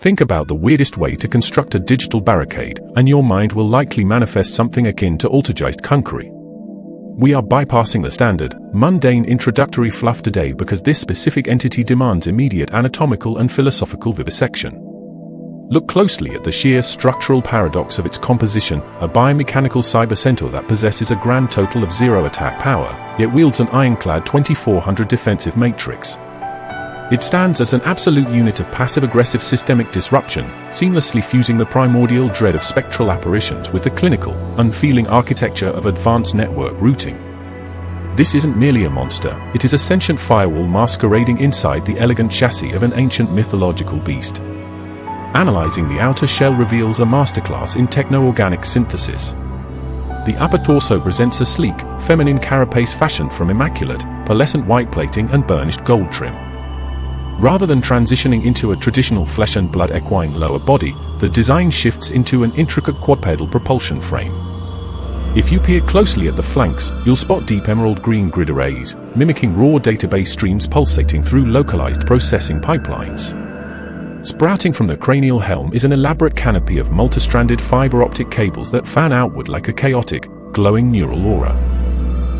Think about the weirdest way to construct a digital barricade, and your mind will likely manifest something akin to Altergeist Kunquery. We are bypassing the standard, mundane introductory fluff today because this specific entity demands immediate anatomical and philosophical vivisection. Look closely at the sheer structural paradox of its composition, a biomechanical cyber centaur that possesses a grand total of 0 attack power, yet wields an ironclad 2400 defensive matrix. It stands as an absolute unit of passive-aggressive systemic disruption, seamlessly fusing the primordial dread of spectral apparitions with the clinical, unfeeling architecture of advanced network routing. This isn't merely a monster, it is a sentient firewall masquerading inside the elegant chassis of an ancient mythological beast. Analyzing the outer shell reveals a masterclass in techno-organic synthesis. The upper torso presents a sleek, feminine carapace fashioned from immaculate, pearlescent white plating and burnished gold trim. Rather than transitioning into a traditional flesh and blood equine lower body, the design shifts into an intricate quadpedal propulsion frame. If you peer closely at the flanks, you'll spot deep emerald green grid arrays, mimicking raw database streams pulsating through localized processing pipelines. Sprouting from the cranial helm is an elaborate canopy of multi-stranded fiber optic cables that fan outward like a chaotic, glowing neural aura.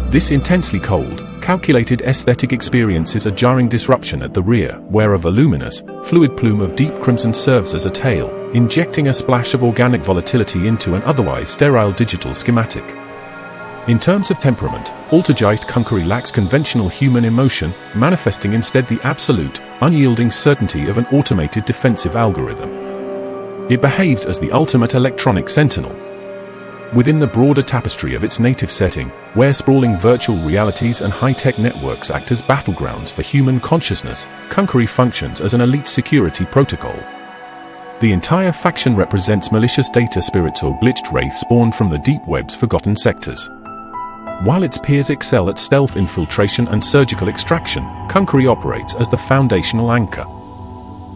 This intensely cold, calculated aesthetic experience is a jarring disruption at the rear, where a voluminous, fluid plume of deep crimson serves as a tail, injecting a splash of organic volatility into an otherwise sterile digital schematic. In terms of temperament, Altergeist Kunquery lacks conventional human emotion, manifesting instead the absolute, unyielding certainty of an automated defensive algorithm. It behaves as the ultimate electronic sentinel. Within the broader tapestry of its native setting, where sprawling virtual realities and high-tech networks act as battlegrounds for human consciousness, Kunquery functions as an elite security protocol. The entire faction represents malicious data spirits or glitched wraiths born from the deep web's forgotten sectors. While its peers excel at stealth infiltration and surgical extraction, Kunquery operates as the foundational anchor.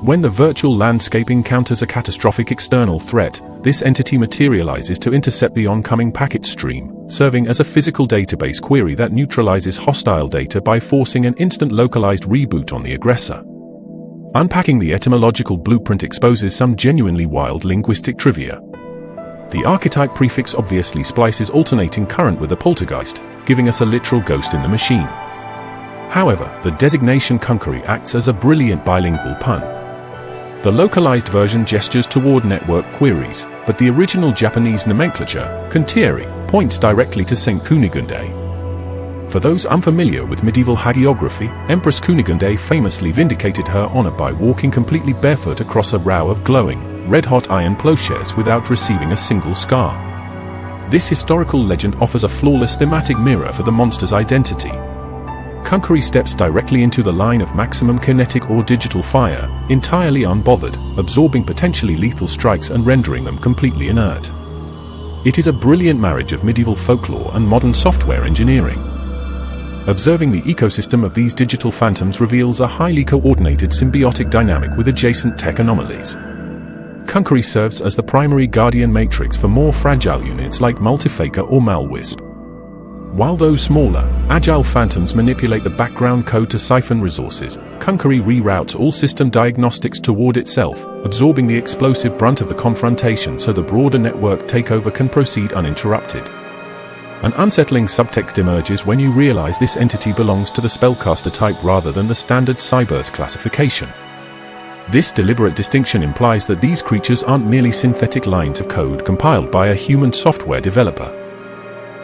When the virtual landscape encounters a catastrophic external threat, this entity materializes to intercept the oncoming packet stream, serving as a physical database query that neutralizes hostile data by forcing an instant localized reboot on the aggressor. Unpacking the etymological blueprint exposes some genuinely wild linguistic trivia. The archetype prefix obviously splices alternating current with a poltergeist, giving us a literal ghost in the machine. However, the designation Kunquery acts as a brilliant bilingual pun. The localized version gestures toward network queries, but the original Japanese nomenclature, Kunquery, points directly to Saint Kunigunde. For those unfamiliar with medieval hagiography, Empress Kunigunde famously vindicated her honor by walking completely barefoot across a row of glowing, red-hot iron plowshares without receiving a single scar. This historical legend offers a flawless thematic mirror for the monster's identity. Kunquery steps directly into the line of maximum kinetic or digital fire, entirely unbothered, absorbing potentially lethal strikes and rendering them completely inert. It is a brilliant marriage of medieval folklore and modern software engineering. Observing the ecosystem of these digital phantoms reveals a highly coordinated symbiotic dynamic with adjacent tech anomalies. Kunquery serves as the primary guardian matrix for more fragile units like Multifaker or Malwisp. While those smaller, agile phantoms manipulate the background code to siphon resources, Kunquery reroutes all system diagnostics toward itself, absorbing the explosive brunt of the confrontation so the broader network takeover can proceed uninterrupted. An unsettling subtext emerges when you realize this entity belongs to the spellcaster type rather than the standard Cyberse classification. This deliberate distinction implies that these creatures aren't merely synthetic lines of code compiled by a human software developer.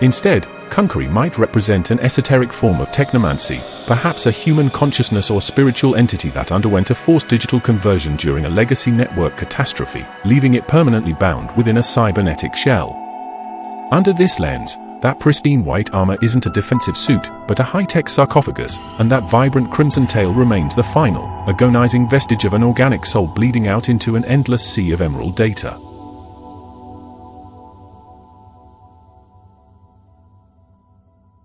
Instead, Kunquery might represent an esoteric form of technomancy, perhaps a human consciousness or spiritual entity that underwent a forced digital conversion during a legacy network catastrophe, leaving it permanently bound within a cybernetic shell. Under this lens, that pristine white armor isn't a defensive suit, but a high-tech sarcophagus, and that vibrant crimson tail remains the final, agonizing vestige of an organic soul bleeding out into an endless sea of emerald data.